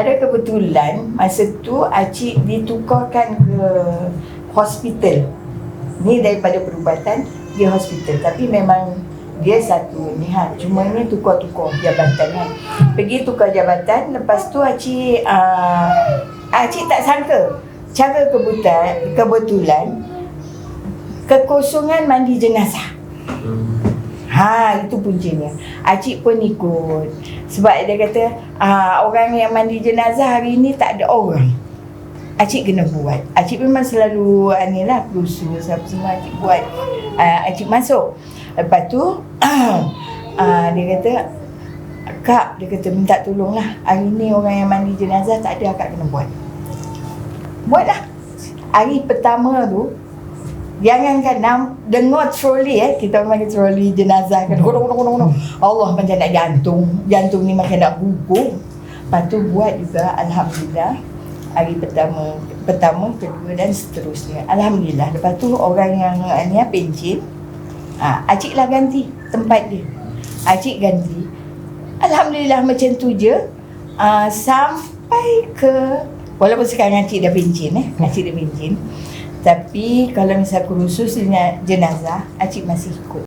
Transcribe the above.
pada kebetulan masa tu Acik ditukarkan ke hospital. Ni daripada perubatan dia hospital, tapi memang dia satu ni cuma ni tukar-tukar jabatan kan. Pergi tukar jabatan, lepas tu Acik tak sangka cara kebetulan kekosongan mandi jenazah. Itu puncanya. Acik pun ikut. Sebab dia kata orang yang mandi jenazah hari ni tak ada orang. Acik kena buat. Acik memang selalu kursus apa semua Acik buat. Acik masuk. Lepas tu dia kata, Kak, dia kata minta tolonglah. Hari ni orang yang mandi jenazah tak ada, Kak kena buat. Buatlah. Hari pertama tu, jangankan dengar troli kita panggil troli jenazah kan. Allah macam nak jantung ni macam nak gugur. Lepas tu buat juga, alhamdulillah. Hari pertama, kedua dan seterusnya. Alhamdulillah. Lepas tu orang yang pencin, Acik lah ganti tempat dia. Acik ganti. Alhamdulillah macam tu je. Sampai ke, walaupun sekarang Acik dah pencin Acik dah pencin. Tapi kalau misal kursus jenazah, Acik masih ikut.